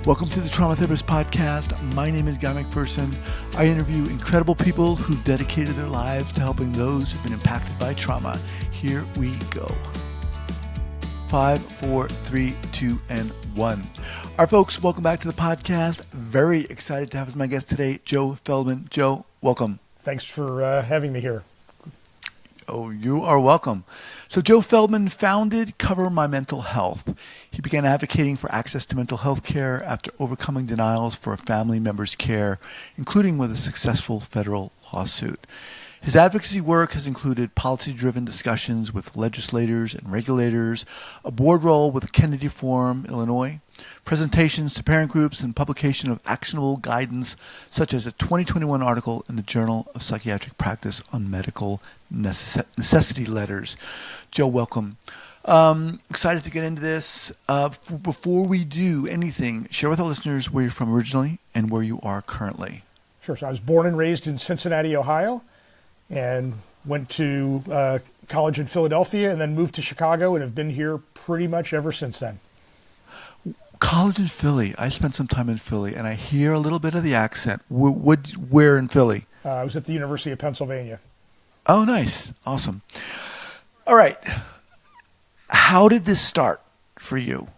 Welcome to the Trauma Therapist Podcast. My name is Guy McPherson. I interview incredible people who've dedicated their lives to helping those who've been impacted by trauma. Here we go. 5, 4, 3, 2, and 1. All right, folks, welcome back to the podcast. Very excited to have as my guest today, Joe Feldman. Joe, welcome. Thanks for having me here. Oh, you are welcome. So Joe Feldman founded Cover My Mental Health. He began advocating for access to mental health care after overcoming denials for a family member's care, including with a successful federal lawsuit. His advocacy work has included policy-driven discussions with legislators and regulators, a board role with the Kennedy Forum, Illinois, presentations to parent groups, and publication of actionable guidance, such as a 2021 article in the Journal of Psychiatric Practice on medical necessity letters. Joe, welcome. Excited to get into this. Before we do anything, share with our listeners where you're from originally and where you are currently. Sure. So I was born and raised in Cincinnati, Ohio, and went to college in Philadelphia and then moved to Chicago and have been here pretty much ever since then. College in Philly. I spent some time in Philly, and I hear a little bit of the accent. Where in Philly? I was at the University of Pennsylvania. Oh, nice. Awesome. All right. How did this start for you?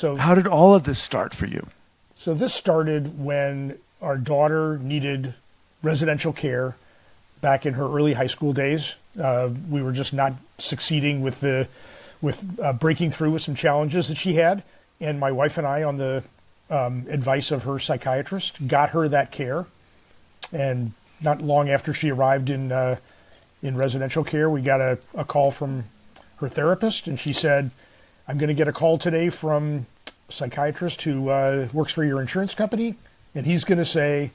How did all of this start for you? So this started when our daughter needed residential care back in her early high school days. We were just not succeeding with breaking through with some challenges that she had. And my wife and I, on the advice of her psychiatrist, got her that care. And not long after she arrived in residential care, we got a call from her therapist, and she said, "I'm going to get a call today from a psychiatrist who works for your insurance company, and he's going to say,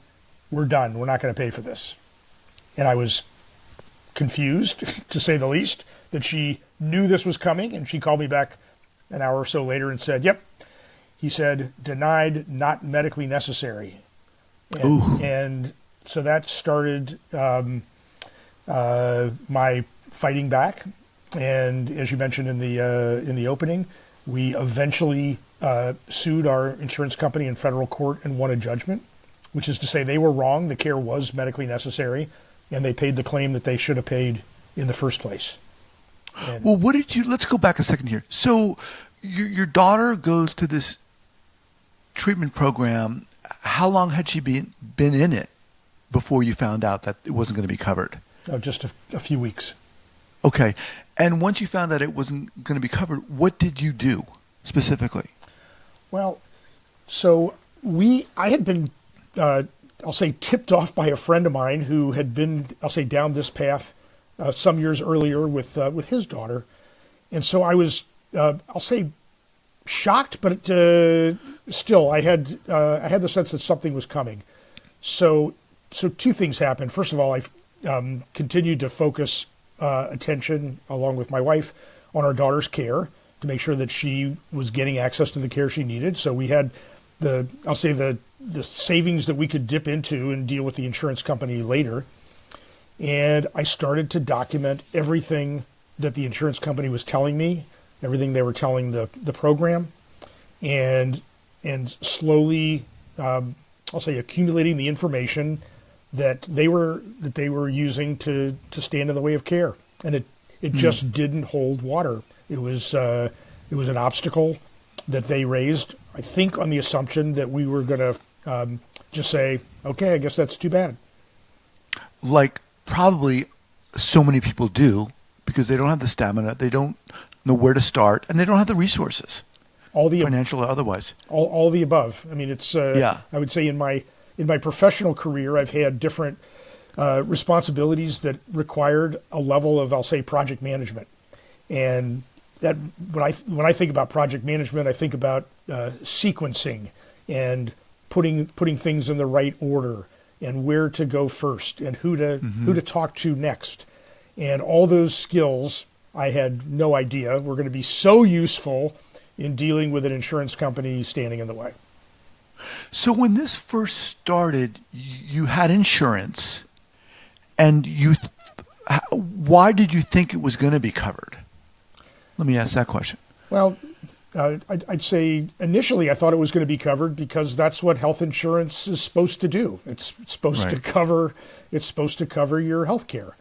'We're done. We're not going to pay for this.'" And I was confused, to say the least, that she knew this was coming, and she called me back an hour or so later and said, "Yep." He said, "Denied, not medically necessary." And so that started my fighting back. And as you mentioned in the opening, we eventually sued our insurance company in federal court and won a judgment, which is to say they were wrong. The care was medically necessary, and they paid the claim that they should have paid in the first place. Well, let's go back a second here. So your daughter goes to this treatment program. How long had she been in it before you found out that it wasn't going to be covered? Oh, just a few weeks. Okay. And once you found that it wasn't going to be covered, what did you do specifically? Well, so I had been, I'll say, tipped off by a friend of mine who had been, I'll say, down this path some years earlier with his daughter. And so I was, I'll say, shocked, but still, I had the sense that something was coming. So two things happened. First of all, I continued to focus attention, along with my wife, on our daughter's care to make sure that she was getting access to the care she needed. So we had the savings that we could dip into and deal with the insurance company later. And I started to document everything that the insurance company was telling me, everything they were telling the program, and slowly, I'll say, accumulating the information that they were using to stand in the way of care. And it just didn't hold water. It was an obstacle that they raised, I think, on the assumption that we were going to just say, "Okay, I guess that's too bad." Like probably so many people do, because they don't have the stamina, they don't know where to start, and they don't have the resources, financial or otherwise. All the above. I mean, it's I would say in my professional career, I've had different responsibilities that required a level of, I'll say, project management. And that when I think about project management, I think about sequencing and putting things in the right order and where to go first and who to talk to next. And all those skills, I had no idea were going to be so useful in dealing with an insurance company standing in the way. So when this first started, you had insurance, and why did you think it was going to be covered? Let me ask that question. Well, I'd say initially I thought it was going to be covered because that's what health insurance is supposed to do. It's supposed to cover. It's supposed to cover your health care.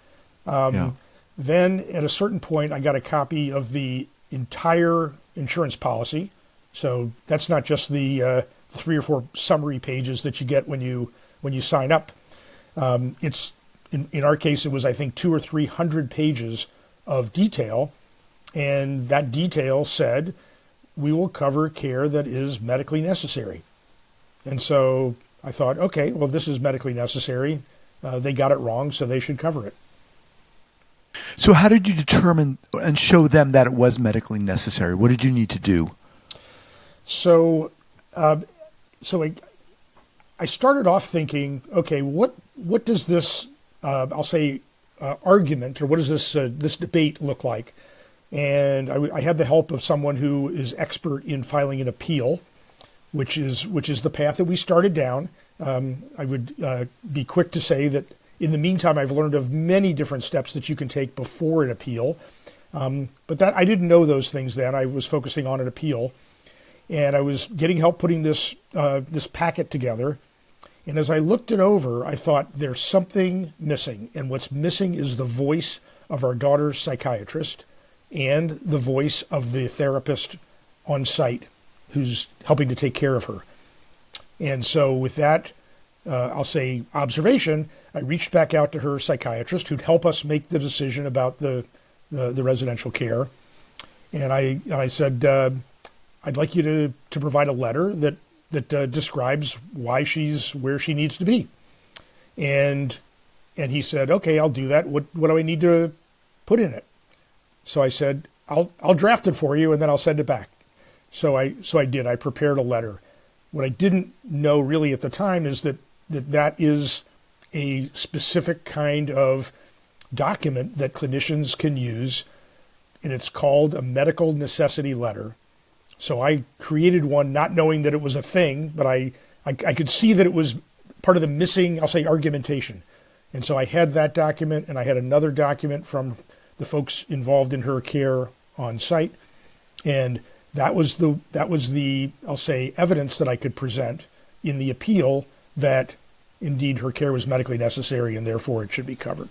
Then at a certain point, I got a copy of the entire insurance policy. So that's not just the 3 or 4 summary pages that you get when you sign up. It's in our case, it was I think 200 or 300 pages of detail, and that detail said we will cover care that is medically necessary. And so I thought, okay, well, this is medically necessary. They got it wrong, so they should cover it. So how did you determine and show them that it was medically necessary? What did you need to do? So I started off thinking, okay, what does this, I'll say, argument, or what does this debate look like? And I had the help of someone who is expert in filing an appeal, which is the path that we started down. I would be quick to say that in the meantime, I've learned of many different steps that you can take before an appeal. But that I didn't know those things then. I was focusing on an appeal, and I was getting help putting this packet together. And as I looked it over, I thought there's something missing, and what's missing is the voice of our daughter's psychiatrist and the voice of the therapist on site who's helping to take care of her. And so with that, I'll say observation, I reached back out to her psychiatrist who'd help us make the decision about the residential care. And I said, I'd like you to provide a letter that describes why she's where she needs to be. And he said, okay, I'll do that. What do I need to put in it? So I said, I'll draft it for you and then I'll send it back. So I did. I prepared a letter. What I didn't know really at the time is that is a specific kind of document that clinicians can use, and it's called a medical necessity letter. So I created one not knowing that it was a thing, but I could see that it was part of the missing, I'll say, argumentation. And so I had that document, and I had another document from the folks involved in her care on site. And that was the I'll say, evidence that I could present in the appeal that indeed her care was medically necessary and therefore it should be covered.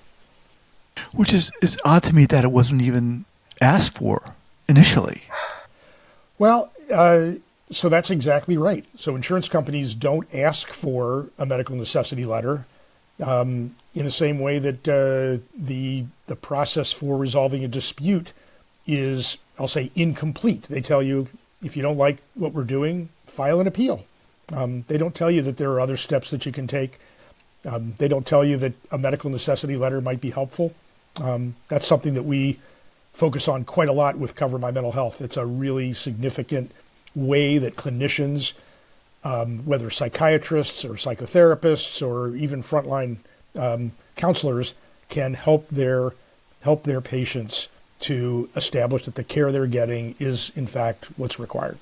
Which is odd to me that it wasn't even asked for initially. Well, so that's exactly right. So insurance companies don't ask for a medical necessity letter in the same way that the process for resolving a dispute is, I'll say, incomplete. They tell you, if you don't like what we're doing, file an appeal. They don't tell you that there are other steps that you can take. They don't tell you that a medical necessity letter might be helpful. That's something that we focus on quite a lot with Cover My Mental Health. It's a really significant way that clinicians, whether psychiatrists or psychotherapists or even frontline counselors, can help their patients to establish that the care they're getting is, in fact, what's required.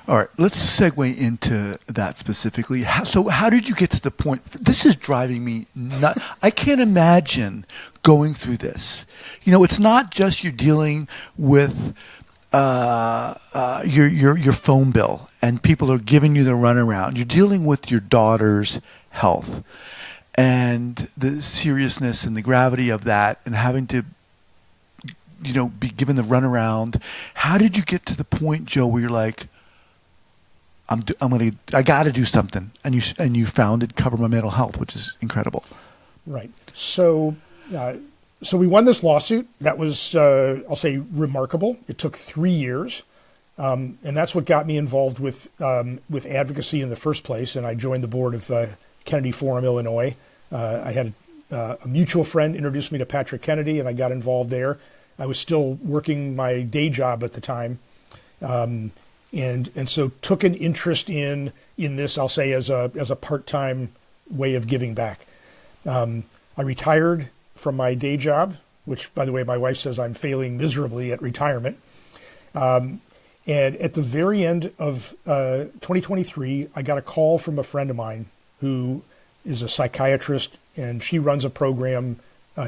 All right, let's segue into that specifically. So how did you get to the point? This is driving me nuts. I can't imagine going through this. You know, it's not just you dealing with your phone bill and people are giving you the runaround. You're dealing with your daughter's health and the seriousness and the gravity of that and having to, you know, be given the runaround. How did you get to the point, Joe, where you're like, I got to do something, and you founded Cover My Mental Health, which is incredible. Right. So we won this lawsuit. That was, I'll say, remarkable. It took 3 years, and that's what got me involved with advocacy in the first place. And I joined the board of Kennedy Forum, Illinois. I had a mutual friend introduced me to Patrick Kennedy, and I got involved there. I was still working my day job at the time. And so took an interest in this, I'll say, as a part-time way of giving back. I retired from my day job, which, by the way, my wife says I'm failing miserably at retirement. And at the very end of 2023, I got a call from a friend of mine who is a psychiatrist, and she runs a program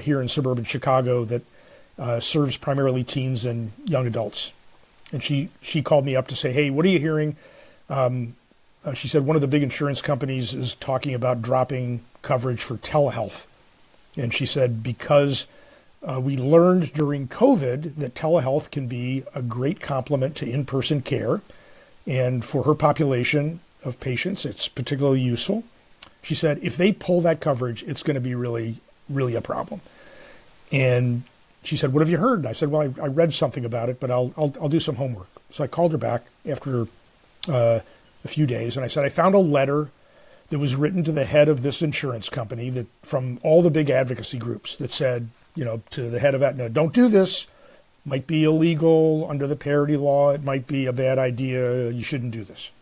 here in suburban Chicago that serves primarily teens and young adults. And she called me up to say, hey, what are you hearing? She said one of the big insurance companies is talking about dropping coverage for telehealth. And she said because we learned during COVID that telehealth can be a great complement to in-person care. And for her population of patients, it's particularly useful. She said, if they pull that coverage, it's going to be really, really a problem. And she said, what have you heard? I said, well, I read something about it, but I'll do some homework. So I called her back after a few days, and I said, I found a letter that was written to the head of this insurance company that from all the big advocacy groups that said, to the head of Aetna, don't do this. Might be illegal under the parity law. It might be a bad idea. You shouldn't do this.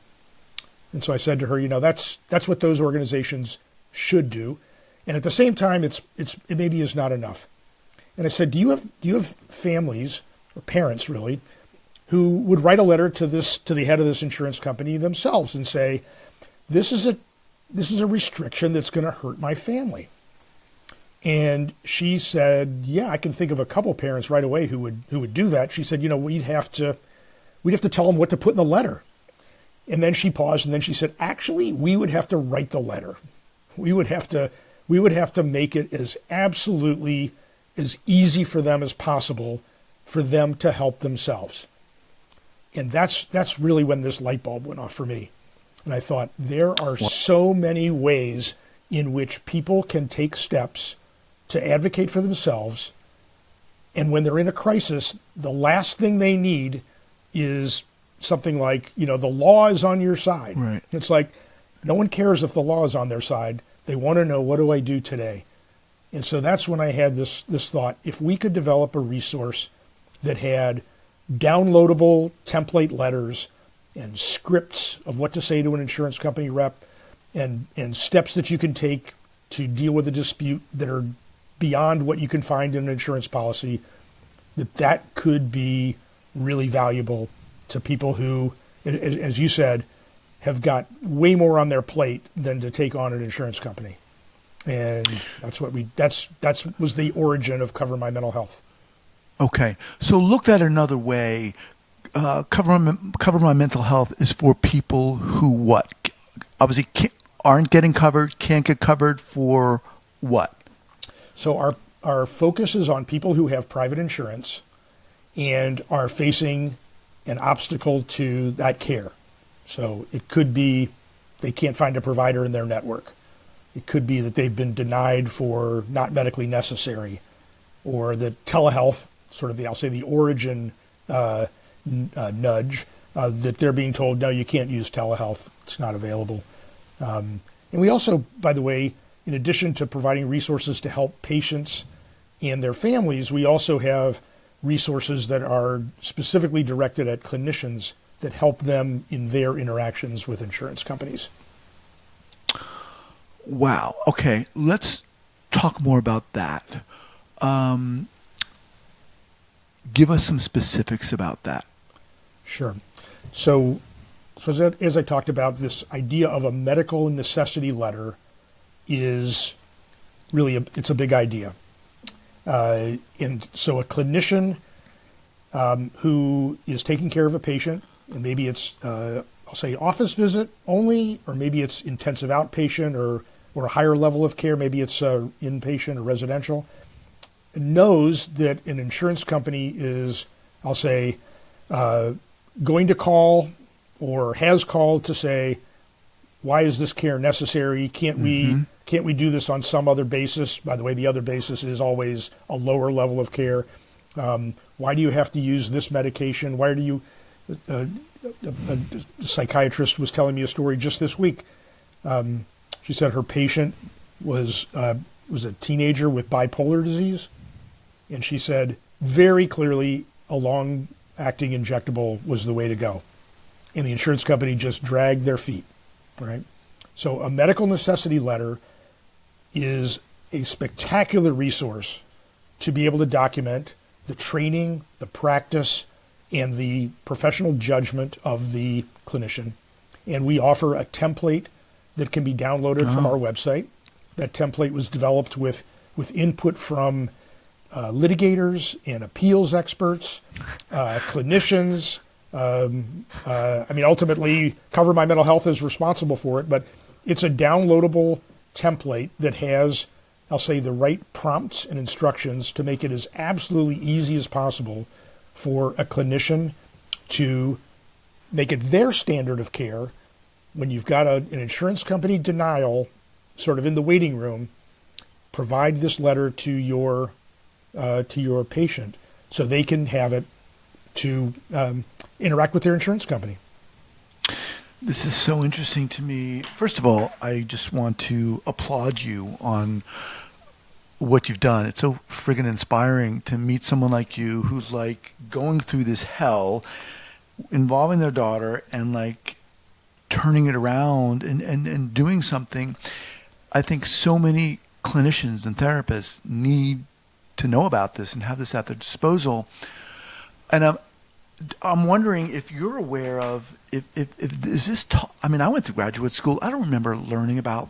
And so I said to her, that's what those organizations should do. And at the same time, it maybe is not enough. And I said, do you have families or parents really who would write a letter to the head of this insurance company themselves and say, this is a restriction that's going to hurt my family? And she said, yeah, I can think of a couple parents right away who would do that. She said, we'd have to tell them what to put in the letter. And then she paused and then she said, actually, we would have to write the letter. We would have to make it as absolutely as easy for them as possible for them to help themselves. And that's really when this light bulb went off for me. And I thought, there are so many ways in which people can take steps to advocate for themselves. And when they're in a crisis, the last thing they need is something like, the law is on your side. Right. It's like, no one cares if the law is on their side. They want to know, what do I do today? And so that's when I had this thought, if we could develop a resource that had downloadable template letters and scripts of what to say to an insurance company rep and steps that you can take to deal with a dispute that are beyond what you can find in an insurance policy, that could be really valuable to people who, as you said, have got way more on their plate than to take on an insurance company. And that's was the origin of Cover My Mental Health. Okay. So looked at another way, Cover My Mental Health is for people who what? Obviously aren't getting covered, can't get covered for what? So our focus is on people who have private insurance and are facing an obstacle to that care. So it could be they can't find a provider in their network. It could be that they've been denied for not medically necessary, or that telehealth, sort of the origin nudge, that they're being told, no, you can't use telehealth. It's not available. And we also, by the way, in addition to providing resources to help patients and their families, we also have resources that are specifically directed at clinicians that help them in their interactions with insurance companies. Wow. Okay. Let's talk more about that. Give us some specifics about that. Sure. So as I talked about, this idea of a medical necessity letter is really it's a big idea. And so a clinician who is taking care of a patient, and maybe it's, I'll say office visit only, or maybe it's intensive outpatient or a higher level of care, maybe it's inpatient or residential, knows that an insurance company is, I'll say, going to call or has called to say, why is this care necessary? Can't we do this on some other basis? By the way, the other basis is always a lower level of care. Why do you have to use this medication? Why do you? A psychiatrist was telling me a story just this week. She said her patient was a teenager with bipolar disease, and she said very clearly a long-acting injectable was the way to go, and the insurance company just dragged their feet. Right? So a medical necessity letter is a spectacular resource to be able to document the training, the practice, and the professional judgment of the clinician. And we offer a template that can be downloaded from our website. That template was developed with input from litigators and appeals experts, clinicians, Ultimately, Cover My Mental Health is responsible for it, but it's a downloadable template that has, I'll say, the right prompts and instructions to make it as absolutely easy as possible for a clinician to make it their standard of care when you've got an insurance company denial sort of in the waiting room. Provide this letter to your patient so they can have it to interact with their insurance company. This is so interesting to me. First of all, I just want to applaud you on what you've done. It's so friggin' inspiring to meet someone like you who's like going through this hell involving their daughter and like turning it around and doing something. I think so many clinicians and therapists need to know about this and have this at their disposal. And I'm wondering if you're aware of if is this I went through graduate school. I don't remember learning about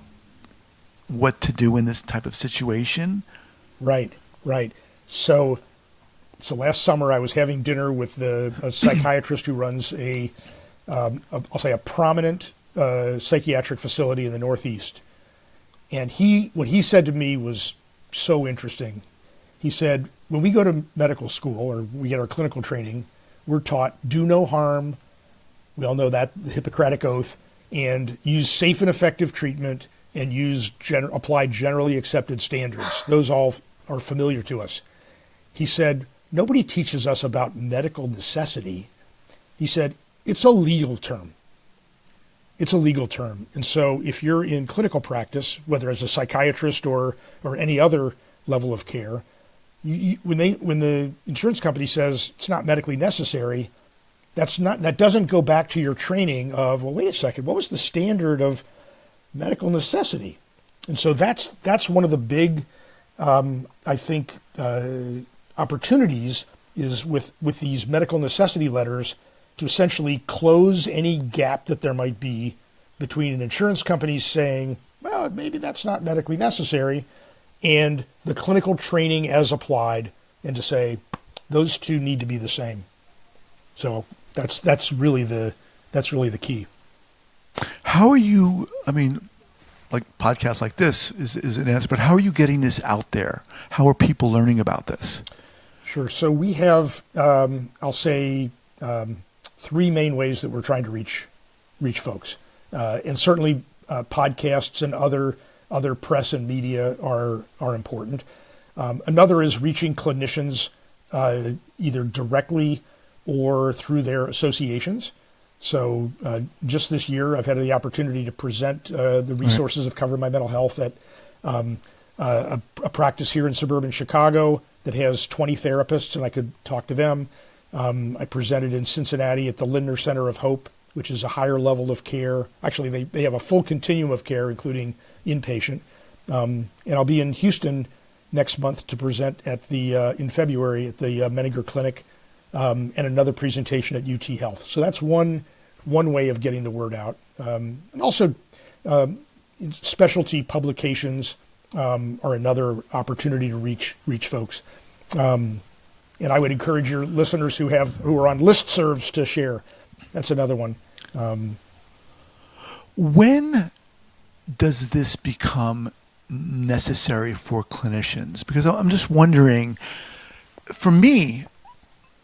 what to do in this type of situation. Right. So last summer I was having dinner with a psychiatrist who runs I'll say a prominent psychiatric facility in the Northeast. And what he said to me was so interesting. He said, when we go to medical school or we get our clinical training, we're taught do no harm. We all know that, the Hippocratic Oath, and use safe and effective treatment and apply generally accepted standards. Those all are familiar to us. He said, nobody teaches us about medical necessity. He said, it's a legal term. It's a legal term. And so if you're in clinical practice, whether as a psychiatrist or any other level of care, when the insurance company says it's not medically necessary, that doesn't go back to your training of, well, wait a second, what was the standard of medical necessity? And so that's one of the big, I think, opportunities is with these medical necessity letters to essentially close any gap that there might be between an insurance company saying, well, maybe that's not medically necessary, and the clinical training as applied, and to say those two need to be the same. So that's really the key. How are you? Like podcasts like this is an answer, but how are you getting this out there? How are people learning about this? Sure. So we have, I'll say, three main ways that we're trying to reach folks, and certainly podcasts and other press and media are important. Another is reaching clinicians either directly or through their associations. So just this year, I've had the opportunity to present the resources of Cover My Mental Health at a practice here in suburban Chicago that has 20 therapists, and I could talk to them. I presented in Cincinnati at the Lindner Center of Hope, which is a higher level of care. Actually, they have a full continuum of care, including inpatient. And I'll be in Houston next month to present in February at the Menninger Clinic, and another presentation at UT Health. So that's one way of getting the word out. And also specialty publications are another opportunity to reach folks. And I would encourage your listeners who are on listservs to share. That's another one. When does this become necessary for clinicians? Because I'm just wondering, for me,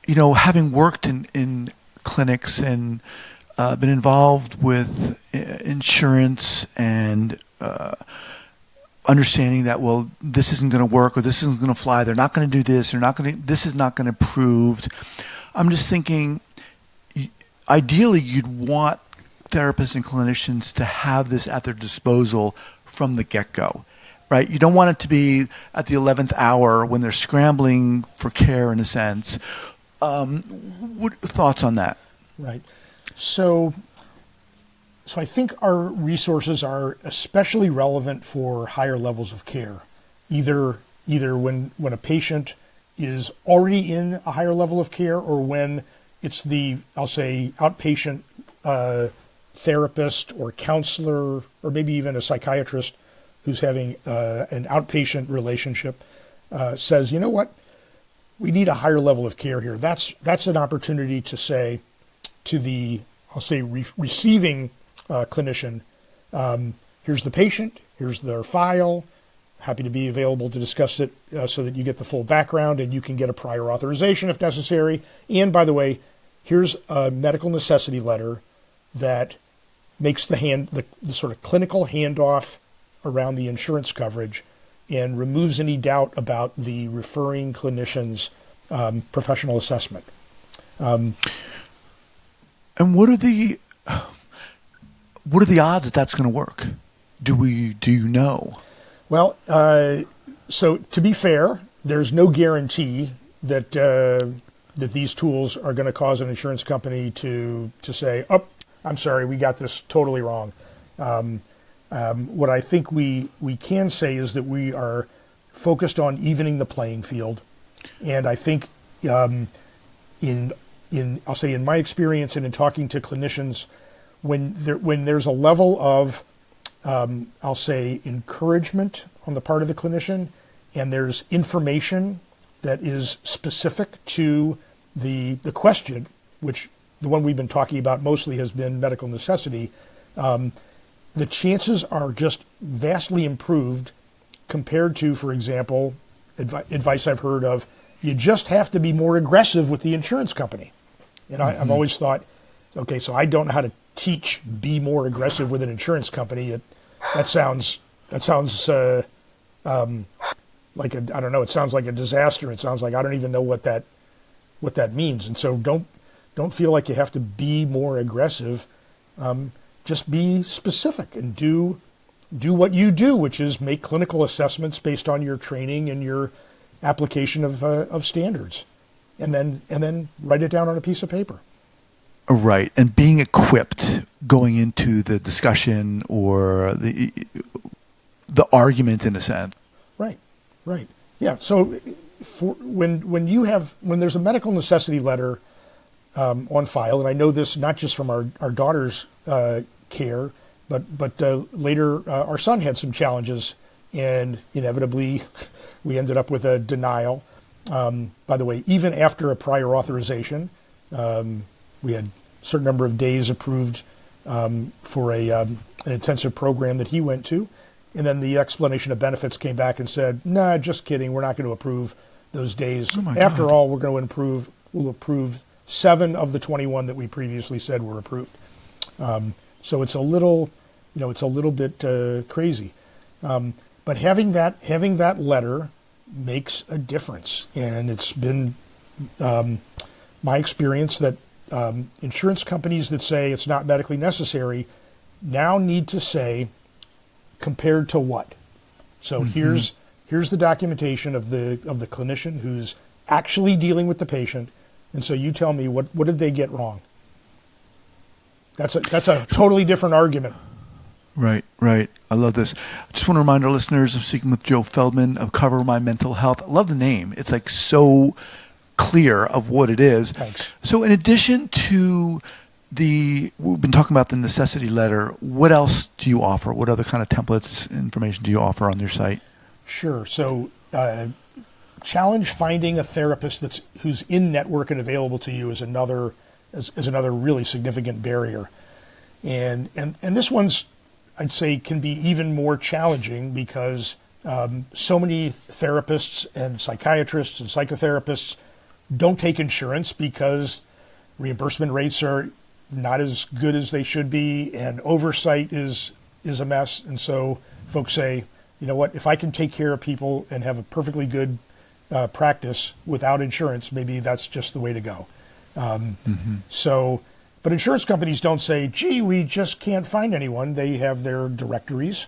having worked in clinics and been involved with insurance and understanding that, well, this isn't going to work or this isn't going to fly. They're not going to do this. This is not going to prove. I'm just thinking, ideally, you'd want therapists and clinicians to have this at their disposal from the get-go, right? You don't want it to be at the 11th hour when they're scrambling for care, in a sense. What thoughts on that? Right. So I think our resources are especially relevant for higher levels of care, either when a patient is already in a higher level of care, or when it's I'll say, outpatient therapist or counselor, or maybe even a psychiatrist who's having an outpatient relationship says, you know what, we need a higher level of care here. That's an opportunity to say, to the, I'll say, receiving clinician, here's the patient, here's their file, happy to be available to discuss it so that you get the full background and you can get a prior authorization if necessary. And by the way, here's a medical necessity letter that makes the sort of clinical handoff around the insurance coverage and removes any doubt about the referring clinician's professional assessment. And what are the odds that that's going to work? Do you know? Well, so to be fair, there's no guarantee that that these tools are going to cause an insurance company to say, "Oh, I'm sorry, we got this totally wrong." What I think we can say is that we are focused on evening the playing field, and I think in I'll say in my experience and in talking to clinicians, when there's a level of I'll say encouragement on the part of the clinician, and there's information that is specific to the question, which the one we've been talking about mostly has been medical necessity, the chances are just vastly improved compared to, for example, advice I've heard of, you just have to be more aggressive with the insurance company. And I've always thought, okay, so I don't know how to teach be more aggressive with an insurance company. That sounds like I don't know. It sounds like a disaster. It sounds like I don't even know what that means. And so don't feel like you have to be more aggressive. Just be specific and do what you do, which is make clinical assessments based on your training and your application of standards, and then write it down on a piece of paper. Right, and being equipped going into the discussion or the argument in a sense. Right. Yeah. So when there's a medical necessity letter on file, and I know this not just from our daughter's care, but later our son had some challenges, and inevitably we ended up with a denial. By the way, even after a prior authorization, we had a certain number of days approved for an intensive program that he went to. And then the explanation of benefits came back and said, "Nah, just kidding. We're not going to approve those days. After all, we'll approve 7 of the 21 that we previously said were approved." So it's a little bit crazy. But having that letter makes a difference, and it's been my experience that insurance companies that say it's not medically necessary now need to say, compared to what? So here's the documentation of the clinician who's actually dealing with the patient, and so you tell me what did they get wrong? That's a totally different argument. Right. I love this. I just want to remind our listeners, I'm speaking with Joe Feldman of Cover My Mental Health. I love the name. It's like so clear of what it is. Thanks. So in addition to we've been talking about the necessity letter, what else do you offer? What other kind of templates, information do you offer on your site? Sure. So challenge finding a therapist who's in network and available to you is another really significant barrier. And this one's, I'd say, can be even more challenging because so many therapists and psychiatrists and psychotherapists don't take insurance because reimbursement rates are not as good as they should be, and oversight is a mess. And so folks say, you know what, if I can take care of people and have a perfectly good practice without insurance, maybe that's just the way to go. But insurance companies don't say, gee, we just can't find anyone. They have their directories.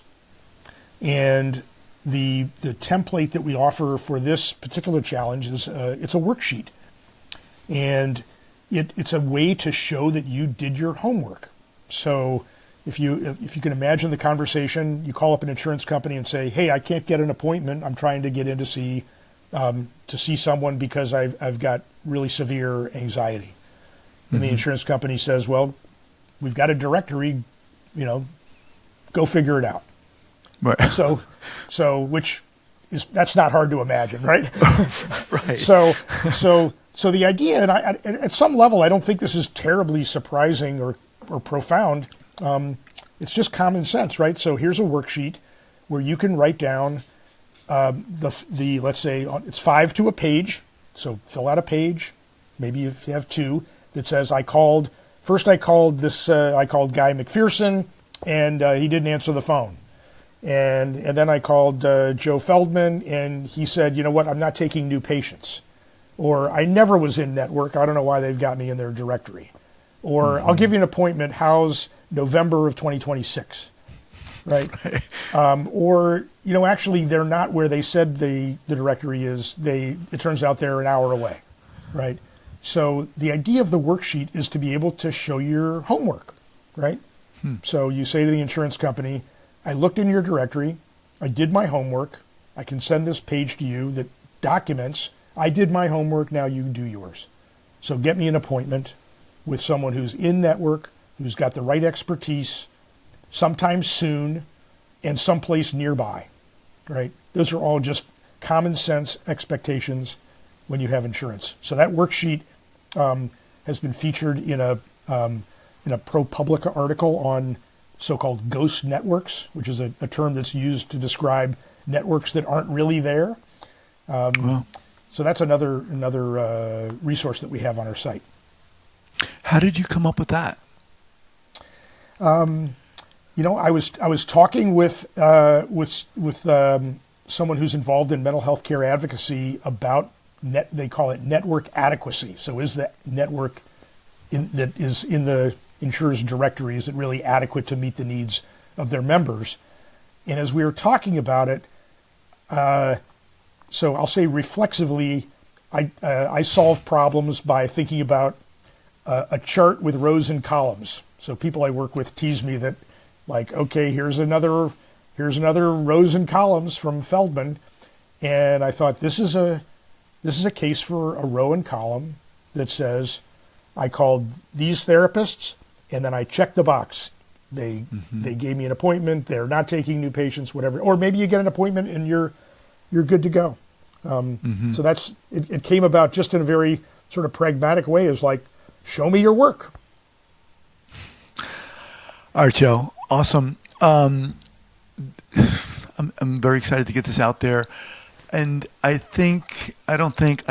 And the template that we offer for this particular challenge is it's a worksheet. And it's a way to show that you did your homework. So if you can imagine the conversation, you call up an insurance company and say, hey, I can't get an appointment. I'm trying to get in to see someone because I've got really severe anxiety. And the insurance company says, well, we've got a directory, go figure it out. Right. So that's not hard to imagine, right? Right. So So the idea, and at some level, I don't think this is terribly surprising or profound. It's just common sense, right? So here's a worksheet where you can write down the let's say it's 5 to a page. So fill out a page, maybe if you have 2, that says I called Guy McPherson, and he didn't answer the phone. And then I called Joe Feldman, and he said, you know what, I'm not taking new patients. Or I never was in network. I don't know why they've got me in their directory. Or I'll give you an appointment. How's November of 2026? Right? Or, actually they're not where they said the directory is. It turns out they're an hour away. Right? So the idea of the worksheet is to be able to show your homework. Right? So you say to the insurance company, I looked in your directory, I did my homework, I can send this page to you that documents, I did my homework, now you do yours. So get me an appointment with someone who's in network, who's got the right expertise, sometime soon, and someplace nearby, right? Those are all just common sense expectations when you have insurance. So that worksheet has been featured in a ProPublica article on so-called ghost networks, which is a term that's used to describe networks that aren't really there. So that's another resource that we have on our site. How did you come up with that? I was talking with someone who's involved in mental health care advocacy about they call it network adequacy. So is the network that is in the insurer's directory, is it really adequate to meet the needs of their members? And as we were talking about it, so I'll say reflexively, I solve problems by thinking about a chart with rows and columns. So people I work with tease me that, like, okay, here's another rows and columns from Feldman, and I thought this is a case for a row and column that says I called these therapists, and then I checked the box. They gave me an appointment. They're not taking new patients, whatever. Or maybe you get an appointment and you're good to go. So that's it came about just in a very sort of pragmatic way. Is like, show me your work. All right, Joe. Awesome. I'm very excited to get this out there. And I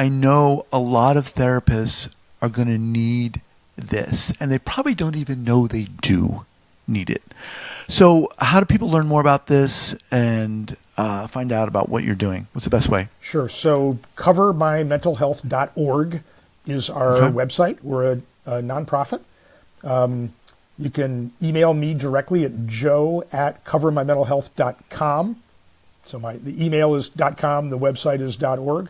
know a lot of therapists are going to need this, and they probably don't even know they do need it. So how do people learn more about this and find out about what you're doing? What's the best way? Sure. So covermymentalhealth.org is our website. We're a nonprofit. You can email me directly at joe@covermymentalhealth.com. So the email is .com, the website is .org.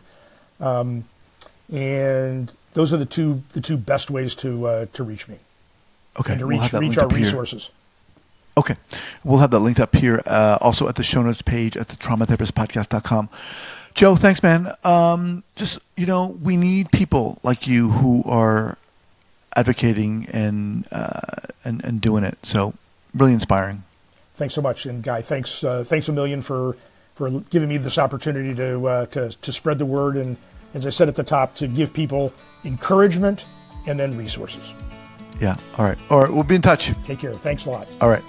And those are the two best ways to reach me. Okay. And to reach our resources. Okay. We'll have that linked up here, also at the show notes page at the traumatherapistpodcast.com. Joe, thanks, man. We need people like you who are advocating and doing it. So really inspiring. Thanks so much. And Guy, thanks a million for giving me this opportunity to spread the word. And as I said at the top, to give people encouragement and then resources. Yeah. All right. We'll be in touch. Take care. Thanks a lot. All right.